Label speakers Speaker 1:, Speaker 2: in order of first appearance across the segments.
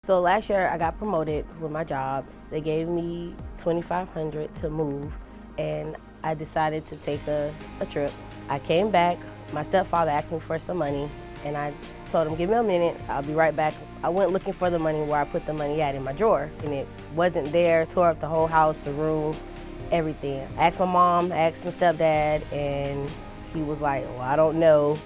Speaker 1: So last year I got promoted with my job. They gave me $2,500 to move, and I decided to take a trip. I came back. My stepfather asked me for some money, and I told him, give me a minute, I'll be right back. I went looking for the money where I put the money at in my drawer, and it wasn't there. Tore up the whole house, the room, everything. I asked my mom, I asked my stepdad, and he was like, well, I don't know.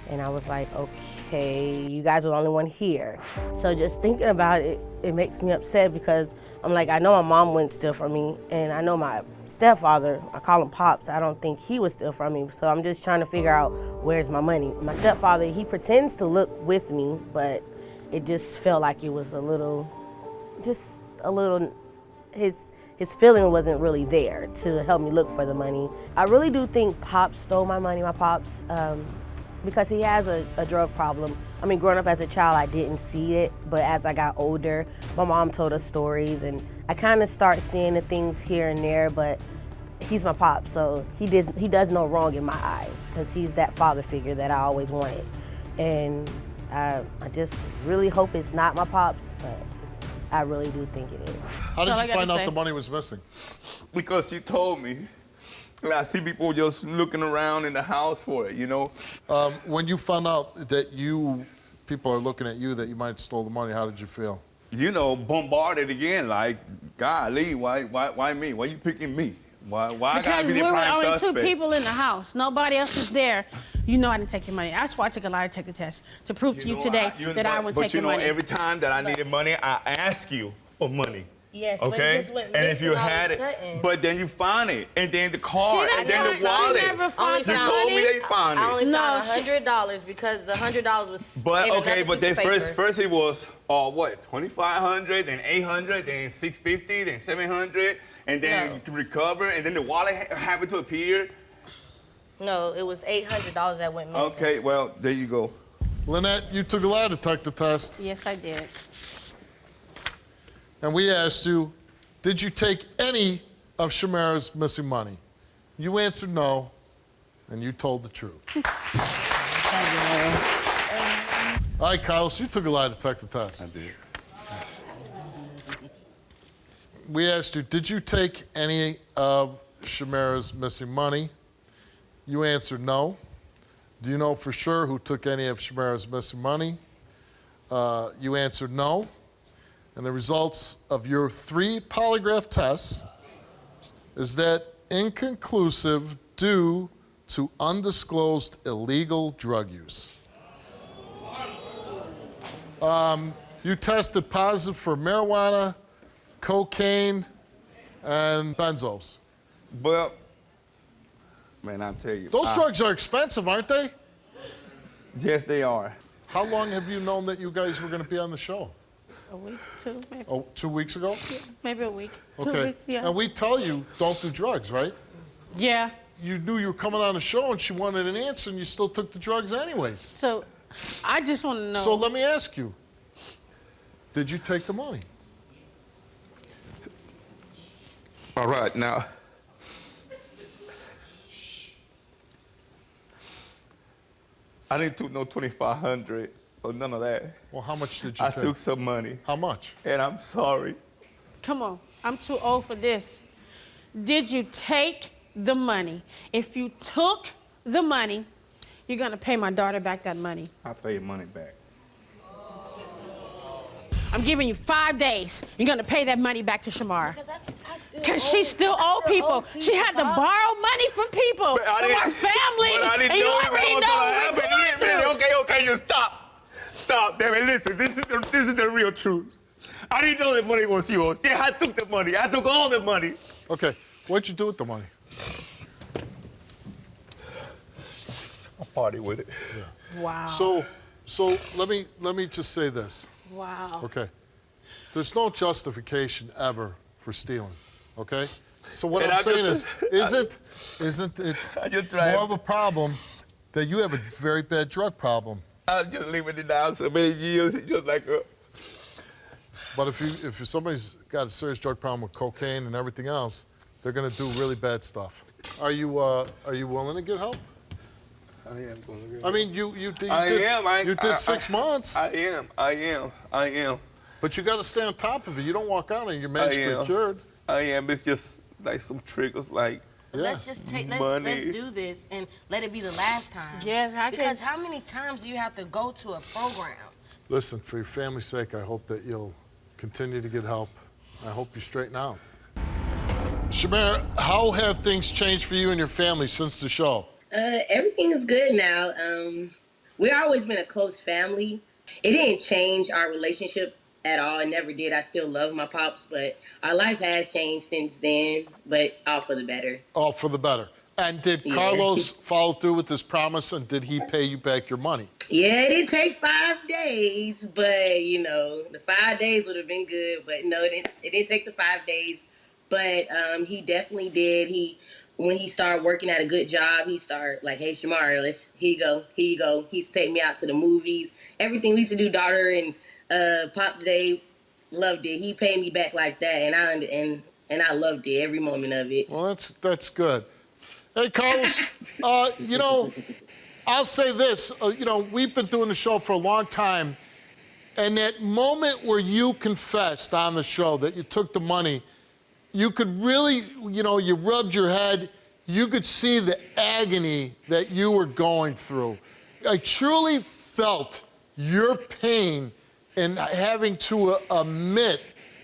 Speaker 1: And I was like, okay, you guys are the only one here. So just thinking about it, it makes me upset because I'm like, I know my mom wouldn't steal from me, and I know my stepfather, I call him Pops, I don't think he would steal from me. So I'm just trying to figure out where's my money. My stepfather, he pretends to look with me, but it just felt like it was a little, his feeling wasn't really there to help me look for the money. I really do think Pops stole my money, my Pops, because he has a drug problem. I mean, growing up as a child, I didn't see it, but as I got older, my mom told us stories, and I kind of start seeing the things here and there, but he's my Pop, so he does no wrong in my eyes, because he's that father figure that I always wanted. And I just really hope it's not my Pops, but I really do think it is.
Speaker 2: How did you find out the money was missing?
Speaker 3: Because she told me. I see people just looking around in the house for it, you know?
Speaker 2: When you found out that people are looking at you, that you might have stole the money, how did you feel?
Speaker 3: You know, bombarded again, like, golly, why me? Why you picking me? Why I gotta be the prime suspect?
Speaker 4: Because we were only 2 people in the house. Nobody else was there. You know I didn't take your money. That's why I took a lie detector test, to prove to you today that I wouldn't take your money.
Speaker 3: But you know, every time that I needed money, I ask you for money.
Speaker 1: Yes,
Speaker 3: okay?
Speaker 1: But it just went missing.
Speaker 3: And if you had it, but then you found it, and then the card, and then the wallet.
Speaker 4: She never found
Speaker 3: you told me they found it.
Speaker 1: I only found $100 because the $100 was
Speaker 3: But
Speaker 1: in
Speaker 3: okay, but then
Speaker 1: paper.
Speaker 3: first it was what, 2,500, then 800, then 650, then 700, and then you recover, and then the wallet happened to appear.
Speaker 1: No, it was $800 that went missing.
Speaker 3: Okay, well there you go.
Speaker 2: Lynette, you took a lie detector test.
Speaker 4: Yes, I did.
Speaker 2: And we asked you, did you take any of Shamara's missing money? You answered no, and you told the truth. All right, Carlos, you took a lie detector test.
Speaker 3: I did.
Speaker 2: We asked you, did you take any of Shamara's missing money? You answered no. Do you know for sure who took any of Shamara's missing money? You answered no. And the results of your 3 polygraph tests is that inconclusive due to undisclosed illegal drug use. You tested positive for marijuana, cocaine, and benzos.
Speaker 3: Well, man, I'll tell you.
Speaker 2: Those drugs are expensive, aren't they?
Speaker 3: Yes, they are.
Speaker 2: How long have you known that you guys were going to be on the show?
Speaker 4: A week, 2, maybe.
Speaker 2: Oh, 2 weeks ago?
Speaker 4: Yeah, maybe a week.
Speaker 2: Okay.
Speaker 4: 2 weeks, yeah.
Speaker 2: And we tell you, don't do drugs, right?
Speaker 4: Yeah.
Speaker 2: You knew you were coming on the show and she wanted an answer and you still took the drugs anyways.
Speaker 4: So, I just want to know.
Speaker 2: So let me ask you, did you take the money?
Speaker 3: All right, now. I didn't take no 2,500 or none of that.
Speaker 2: Well, how much did you take?
Speaker 3: I took some money.
Speaker 2: How much?
Speaker 3: And I'm sorry.
Speaker 4: Come on, I'm too old for this. Did you take the money? If you took the money, you're gonna pay my daughter back that money.
Speaker 3: I'll pay your money back.
Speaker 4: I'm giving you 5 days. You're gonna pay that money back to Shamara. Because she's still old people. She had to borrow money from people, from our family, and you already know what we're going through.
Speaker 3: Okay, just stop. Stop, damn it, listen, this is the real truth. I didn't know the money was yours. Yeah, I took the money. I took all the money.
Speaker 2: Okay, what'd you do with the money?
Speaker 3: I'll party with it.
Speaker 2: Yeah.
Speaker 4: Wow.
Speaker 2: So let me just say this.
Speaker 4: Wow.
Speaker 2: Okay. There's no justification ever for stealing. Okay? So what I'm saying is, isn't it more of a problem that you have a very bad drug problem?
Speaker 3: I was just living it down so many years, it's just like
Speaker 2: But if somebody's got a serious drug problem with cocaine and everything else, they're gonna do really bad stuff. Are you willing to get help?
Speaker 3: I am going to get
Speaker 2: I mean, you did 6 months.
Speaker 3: I am.
Speaker 2: But you got to stay on top of it. You don't walk out and you're magically cured.
Speaker 3: I am. It's just like some triggers, like.
Speaker 2: Yeah.
Speaker 1: Let's just take,
Speaker 3: Money.
Speaker 1: let's do this and let it be the last time.
Speaker 4: Yes,
Speaker 1: Because how many times do you have to go to a program?
Speaker 2: Listen, for your family's sake, I hope that you'll continue to get help. I hope you straighten out. Shamara, how have things changed for you and your family since the show?
Speaker 5: Everything is good now. We've always been a close family. It didn't change our relationship at all. It never did. I still love my pops, but our life has changed since then, but all for the better.
Speaker 2: All for the better. And did Carlos follow through with his promise, and did he pay you back your money?
Speaker 5: Yeah, it did take 5 days, but, you know, the 5 days would have been good, but no, it didn't take the 5 days. But he definitely did. When he started working at a good job, he started like, hey, Shamara, here you go. He used to take me out to the movies. Everything we used to do, daughter and Pops Day, loved it. He paid me back like that, and I loved it, every moment of it.
Speaker 2: Well, that's good. Hey, Carlos, you know, I'll say this. You know, we've been doing the show for a long time, and that moment where you confessed on the show that you took the money, you could really, you know, you rubbed your head. You could see the agony that you were going through. I truly felt your pain in having to admit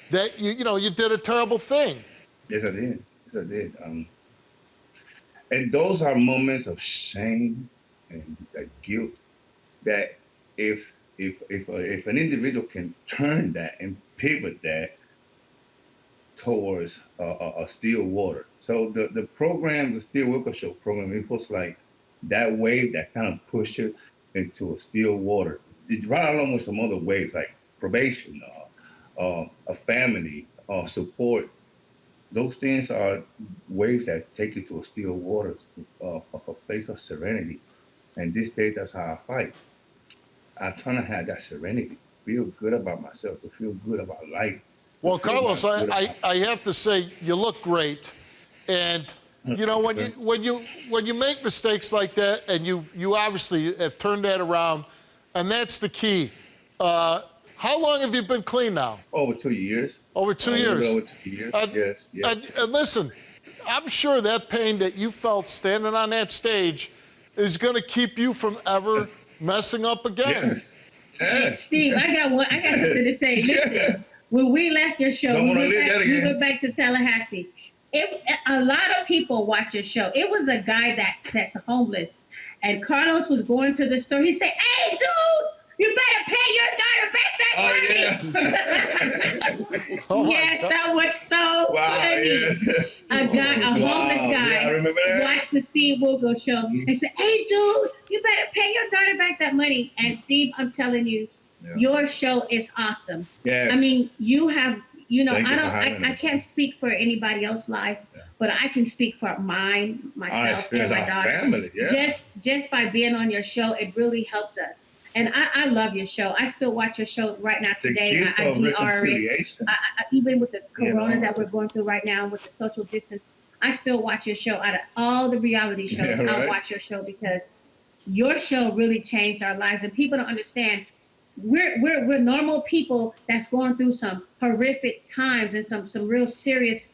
Speaker 2: that you know, you did a terrible thing.
Speaker 6: Yes, I did. Yes, I did. And those are moments of shame and guilt that if an individual can turn that and pivot that towards a still water. So the program, the Still Wilkos Show program, it was like that wave that kind of pushed it into a still water. Right along with some other waves like probation, a family, support. Those things are waves that take you to a still water, a place of serenity. And this day, that's how I fight. I'm trying to have that serenity, feel good about myself, to feel good about life.
Speaker 2: Well, Carlos, I have to say you look great, and you know when you make mistakes like that, and you obviously have turned that around, and that's the key. How long have you been clean now?
Speaker 6: Over 2 years.
Speaker 2: Over 2 years.
Speaker 6: Over 2 years. Yes.
Speaker 2: And listen, I'm sure that pain that you felt standing on that stage is going to keep you from ever messing up again.
Speaker 6: Yes.
Speaker 7: Steve, I got something to say. Listen, when we left your show, we went back to Tallahassee. A lot of people watch your show. It was a guy that's homeless, and Carlos was going to the store. He said, "Hey, dude, you better pay your daughter back that money." Yes, that was so funny.
Speaker 6: Yes.
Speaker 7: A homeless guy watched the Steve Wilkos show and said, "Hey, dude, you better pay your daughter back that money." And Steve, I'm telling you, your show is awesome.
Speaker 6: Yes.
Speaker 7: I mean, you have, you know,
Speaker 6: I
Speaker 7: can't speak for anybody else's life, but I can speak for myself, and my daughter.
Speaker 6: Family,
Speaker 7: Just by being on your show, it really helped us. And I love your show. I still watch your show right now today. I DR it. Even with the corona that we're going through right now with the social distance, I still watch your show. Out of all the reality shows, I'll watch your show because your show really changed our lives. And people don't understand. We're normal people that's going through some horrific times and some real serious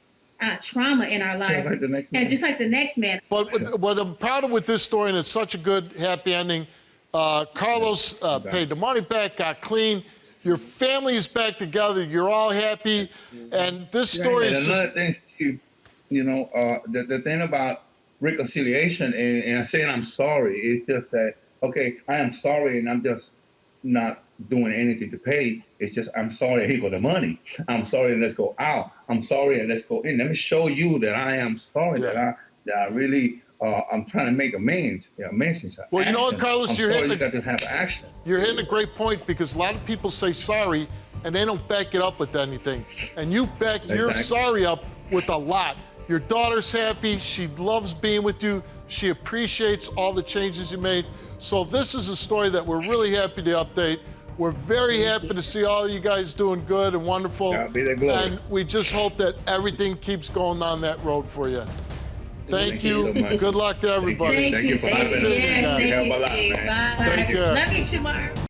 Speaker 7: trauma in our lives.
Speaker 6: Just like the next man.
Speaker 7: And just like the next man.
Speaker 2: But what I'm proud of with this story, and it's such a good, happy ending, Carlos paid the money back, got clean. Your family is back together. You're all happy. And this story is just...
Speaker 6: Another thing, Steve, you know, the thing about reconciliation and saying I'm sorry is just that, okay, I am sorry and I'm just not doing anything to pay. It's just, I'm sorry, here go the money. I'm sorry, and let's go out. I'm sorry, and let's go in. Let me show you that I am sorry, that I really, I'm trying to make amends. Well, you know what, Carlos, you're hitting a great point because a lot of people say sorry and they don't back it up with anything. And you've backed your sorry up with a lot. Your daughter's happy. She loves being with you. She appreciates all the changes you made. So this is a story that we're really happy to update. We're very happy to see all you guys doing good and wonderful. And we just hope that everything keeps going down that road for you. Thank you. Good luck to everybody.
Speaker 7: Thank you for having us.
Speaker 6: Help a lot, man.
Speaker 2: Take care.
Speaker 7: Love you, Shamara.